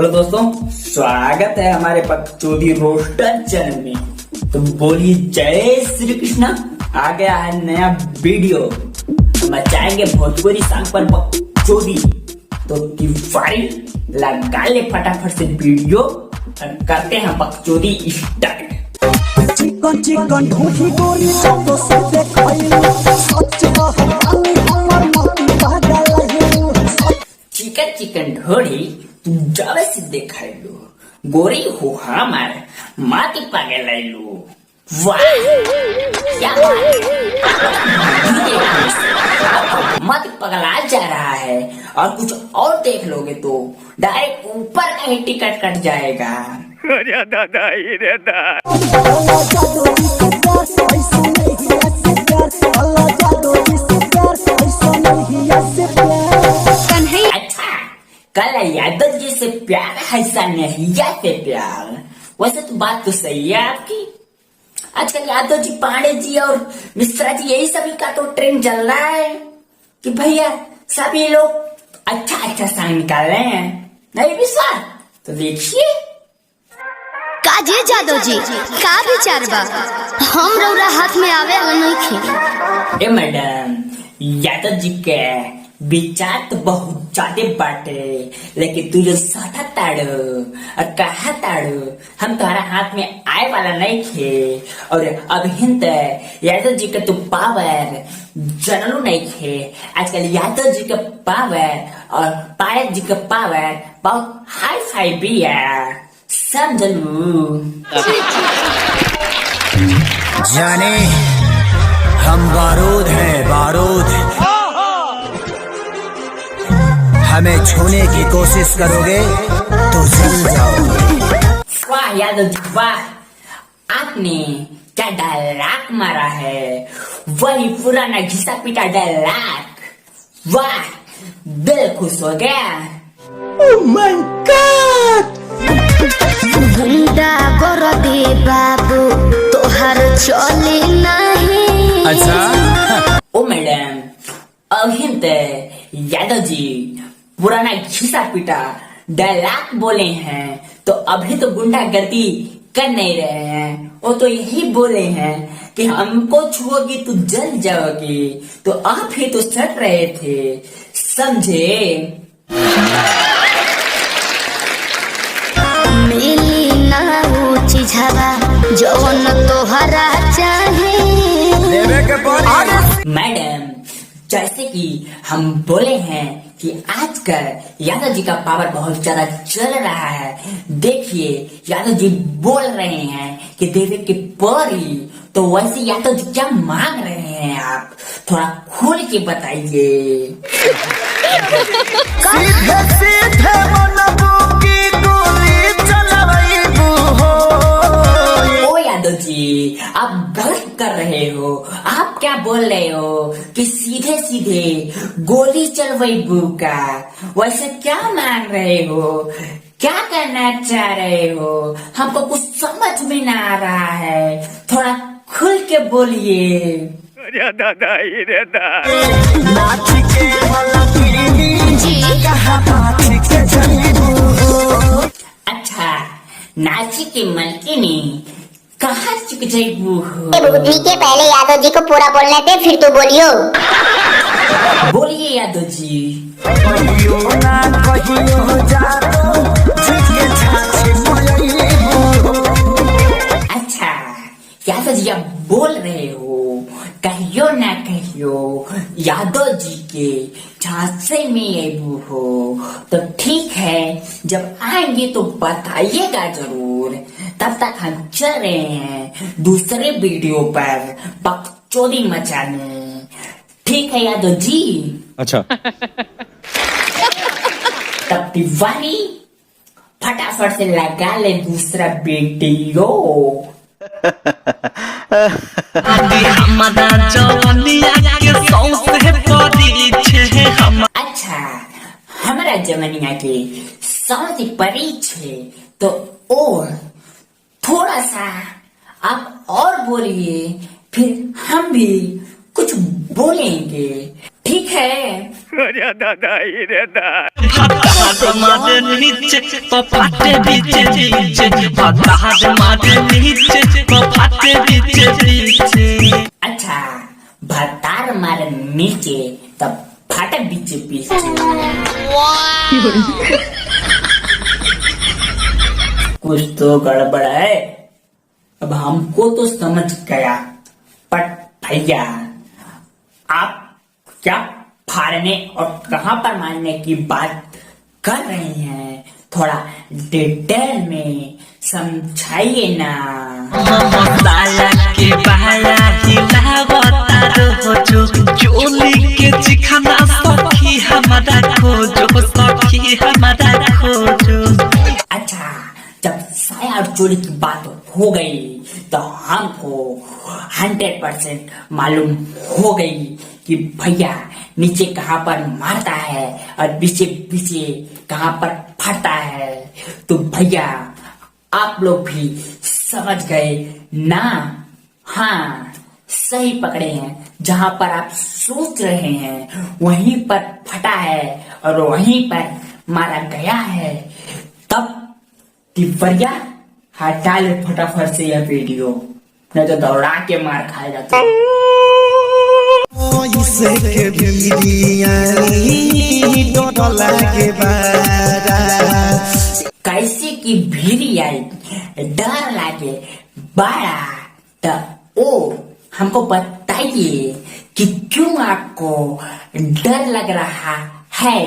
Hello दोस्तों, स्वागत है हमारे पक्षोदी रोस्टर चैनल में। तो बोलिए जय श्री कृष्णा। आ गया है नया वीडियो, मचाएंगे भोजपुरी सॉन्ग पर पक्षोदी। तो तिवारी लगा ले फटाफट से वीडियो और करते हैं पक्षोदी स्टार्ट। चिकन चिकन ढूंढी गोरी तो से देखैलू सच कहतानी हमर मती पागल है। चिकन चिकन ढोड़ी तू जब से देखैलू गोरी हो हमार माती पागल आइलू। वाह क्या बात है, मत पगला जा रहा है और कुछ और देख लोगे तो डायरेक्ट ऊपर का ही टिकट कट जाएगा। अरे दादा रे दादा अल्लाह जादू से प्यार ऐसा नहीं ऐसे प्यार, अल्लाह जादू से प्यार ऐसा नहीं ऐसे प्यार। अच्छा, कल यादव जी से प्यार ऐसा नहीं से प्यार। वैसे तो बात तो सही है आपकी। आजकल यादव जी, पांडे जी और मिश्रा जी यही सभी का तो ट्रेंड चल रहा है कि भैया सभी लोग अच्छा अच्छा सॉन्ग निकाल रहे हैं। नहीं विश्वास तो देखिए। काजे जादव जी का विचार बा, हम रौरा हाथ में आवे वाला नहीं खे। ए मैडम, यादव जी के विचार तो बहुत ज्यादा बाटे, लेकिन तू जो सटा ताड़ो और कहा ताड़ो हम तुम्हारा हाथ में आए वाला नहीं थे। और अब हिंद यादव जी का तो पावर जनलू नहीं थे। आजकल यादव जी का पावर और पायक जी का पावर बहुत हाई फाई भी है, समझलू। जाने हम बारूद हैं, बारूद। हमें छूने की कोशिश करोगे तो जल जाओगे। वाह यादव जी वाह, आपने क्या डायलॉग मारा है, वही पुराना घिसा पिटा डायलॉग। वाह, दिल खुश हो गया। Oh my God. गुंडा कर दे बाबू तोहर चले नहीं। अच्छा ओ मैडम, अभी यादव जी पुराना घिसा पिटा डायलॉग बोले हैं तो अभी तो गुंडागर्दी कर नहीं रहे हैं। वो तो यही बोले हैं कि हमको छुओगी तो जल जाओगी, तो आप ही तो सट रहे थे, समझे। मिली ना वो चीज़वा जौन तोहरा चाहे। मैडम, जैसे कि हम बोले हैं कि आजकल यादव जी का पावर बहुत ज्यादा चल रहा है। देखिए यादव जी बोल रहे हैं कि देवे के परी, तो वैसे यादव जी क्या मांग रहे हैं आप थोड़ा खोल के बताइए। सीधे सीधे मनबू की गोली चलवैबू हो। ओ यादव जी, आप गलत कर रहे हो। आप क्या बोल रहे हो कि सीधे सीधे गोली चलवैबू का? वैसे क्या मांग रहे हो, क्या करना चाह रहे हो? हमको कुछ समझ में ना आ रहा है, थोड़ा खुल के बोलिए। अरे दादा रे दादा नाच के मलकिनी जी कहाँ नाच के जलीबू। अच्छा, नाची के मलकिनी कहाँ चुक जाइबू हो? भूतनी के पहले यादव जी को पूरा बोलने दे, फिर तू बोलियो। बोलिए यादव जी। कहियो ना कहियो जातो जिसके छाछे मलैबू। अच्छा, यादव जी आप बोल रहे हो कहियो ना कहियो यादव जी के झांसे में अबू हो, तो ठीक है, जब आएंगे तो बताइएगा जरूर। तब तक हम चल रहे हैं दूसरे वीडियो पर बकचोदी मचाने। ठीक है यादव जी। अच्छा तब तिवारी फटाफट से लगा ले दूसरा वीडियो। अच्छा, हमारा जमनिया के सौत परी छे, तो और थोड़ा सा आप और बोलिए, फिर हम भी कुछ बोलेंगे। ठीक है। अरे दादा रे दादा। हमारे नीचे तो फाटे बीचे बीचे, हमारे नीचे तो फाटे बीचे बीचे। अच्छा, भतार मारे नीचे तब फाटे बीचे बीचे। कुछ तो गड़बड़ है। अब हमको तो समझ गया, पर भैया आप क्या फाड़ने और कहां पर मारने की बात कर रहे हैं, थोड़ा डिटेल में समझाइए ना। साला के बाला हिलावता रोजो, चोली के चिखाना सखी हमारा खोजो, सखी हमारा खोजो। अच्छा, जब साया और चोरी की बात हो गई तो हमको 100% मालूम हो गई कि भैया नीचे कहाँ पर मारता है और पीछे पीछे कहाँ पर फटता है। तो भैया आप लोग भी समझ गए ना? हाँ, सही पकड़े हैं। जहाँ पर आप सोच रहे हैं वहीं पर फटा है और वहीं पर मारा गया है। तब टिप्परिया हटा ले फटाफट से यह वीडियो, नहीं तो दौड़ा के मार खाएगा तो। इसे के बिरियानी डर लागे बारा, कैसे की भीड़ आई डर लागे बड़ा। तो ओ हमको बताइए कि क्यों आपको डर लग रहा है?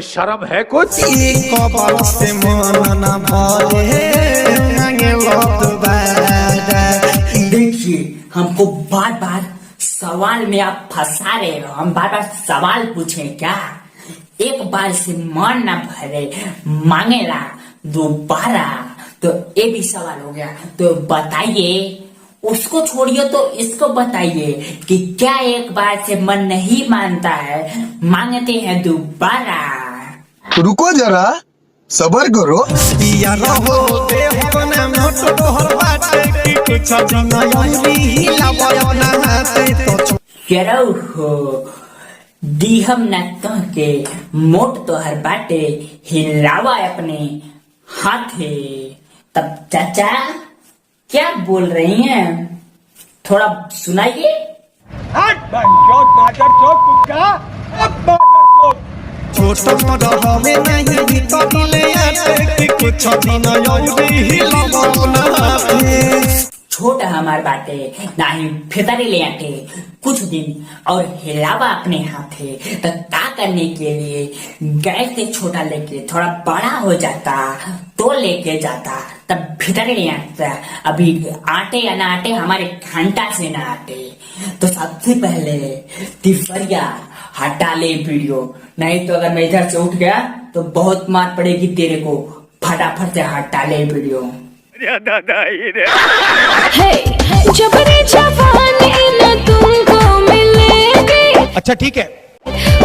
शर्म है कुछ? एक बार से मन न भरे मांगे लत बारा। देखिए, हमको बार बार सवाल में आप फंसा रहे हो। हम बार बार सवाल पूछें क्या? एक बार से मन न भरे मांगेला दोबारा, तो ये भी सवाल हो गया। तो बताइए, उसको छोड़िए तो इसको बताइए कि क्या एक बार से मन नहीं मानता है, मांगते हैं दोबारा? रुको जरा, सबर करो। पिया रहो दे अपना मोट तोहर बाटे की कुछ दिन यौरी हिलाव अपना हाथे तो केरो हो दी हम न कह के मोट तो हर बाटे हिलावा अपने हाथे। तब चाचा क्या बोल रही हैं, थोड़ा सुनाइए। छोट रहे नहीं भीतरले आटे की कुछ दिन यौरी हिलाव अपना हाथे। छोटा हमार बाटे नाही फितरी ले आटे कुछ दिन और हिलावा अपने हाथे। तो क्या करने के लिए गैस से छोटा लेके थोड़ा बड़ा हो जाता तो लेके जाता, तब भीतरी ले आता। अभी आटे या ना आटे हमारे घंटा से ना आटे। तो सबसे पहले तिफरिया हटा ले वीडियो, नहीं तो अगर मैं इधर से उठ गया तो बहुत मार पड़ेगी तेरे को। फटाफट से हटा ले वीडियो। अरे दादा रे। है जबरी जवानी न तुमको मिलेगी। अच्छा ठीक है।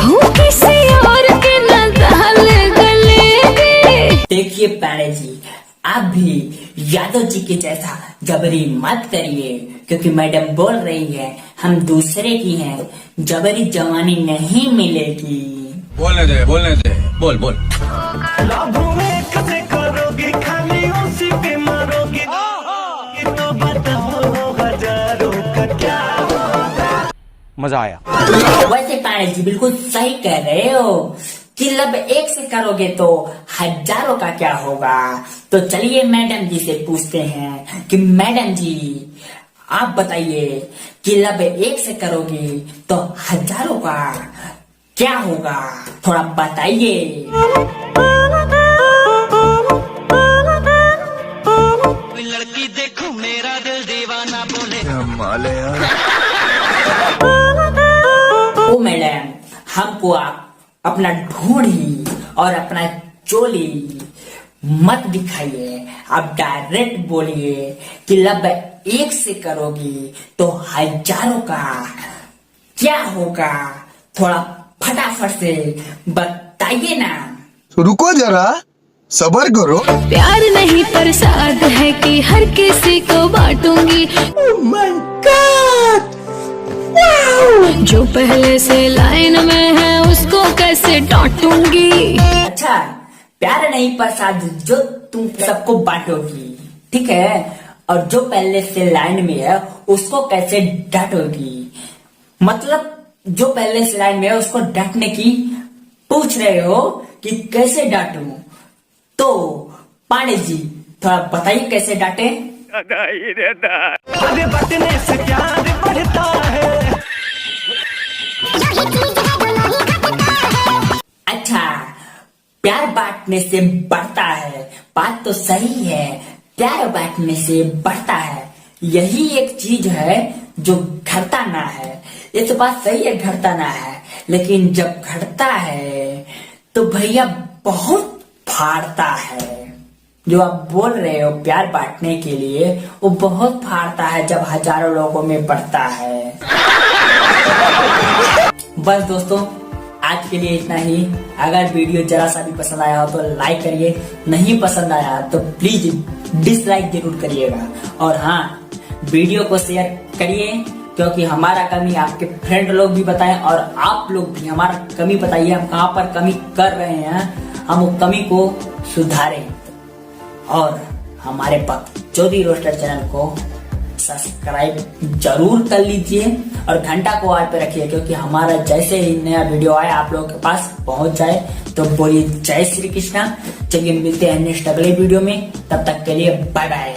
हूँ किसी और के न दाल गलेगी। देखिए पांडे जी, आप भी यादव जी के जैसा जबरी मत करिए, क्योंकि मैडम बोल रही है हम दूसरे की हैं, जबरी जवानी नहीं मिलेगी। बोलने दे, बोल बोल। मजा आया। वैसे पांडे जी बिल्कुल सही कह रहे हो कि लब एक से करोगे तो हजारों का क्या होगा। तो चलिए मैडम जी से पूछते हैं कि मैडम जी आप बताइए कि लब एक से करोगे तो हजारों का क्या होगा, थोड़ा बताइए। लड़की देखो मेरा दिल दीवाना बोले। ओ मैडम, हमको आप अपना ढूंढी और अपना चोली मत दिखाइए, आप डायरेक्ट बोलिए कि लब एक से करोगी तो हजारों का क्या होगा, थोड़ा फटाफट से बताइए ना। रुको जरा, सबर करो। प्यार नहीं प्रसाद है कि हर किसी को बांटूंगी। Oh my God! जो पहले से लाइन में है उसको कैसे डांटूंगी। अच्छा, प्यार नहीं प्रसाद जो तुम सबको बांटोगी, ठीक है, और जो पहले से लाइन में है उसको कैसे डांटोगी। मतलब जो पहले से लाइन में है उसको डांटने की पूछ रहे हो कि कैसे डांटूं। तो पांडे जी थोड़ा बताइए कैसे डांटे। दादा ही रे दादा। अरे बटने से प्यार बढ़ता है। अच्छा, प्यार बांटने से बढ़ता है, बात तो सही है, प्यार बांटने से बढ़ता है। यही एक चीज है जो घटता ना है। ये तो बात सही है, घटता ना है, लेकिन जब घटता है तो भैया बहुत फाड़ता है। जो आप बोल रहे हो प्यार बांटने के लिए, वो बहुत फाड़ता है जब हजारों लोगों में बढ़ता है। बस दोस्तों, आज के लिए इतना ही। अगर वीडियो जरा सा भी पसंद आया हो तो लाइक करिए, नहीं पसंद आया तो प्लीज डिसलाइक जरूर करिएगा। और हाँ, वीडियो को शेयर करिए, क्योंकि हमारा कमी आपके फ्रेंड लोग भी बताएं और आप लोग भी हमारा कमी बताइए, हम कहाँ पर कमी कर रहे हैं, हम वो कमी को सुधारें। और हमारे चौधरी रोस्टर चैनल को सब्सक्राइब जरूर कर लीजिए और घंटा को ऑल पे रखिए, क्योंकि हमारा जैसे ही नया वीडियो आए आप लोगों के पास पहुंच जाए। तो बोलिए जय श्री कृष्णा। चलिए मिलते हैं नेक्स्ट अगले वीडियो में, तब तक के लिए बाय बाय।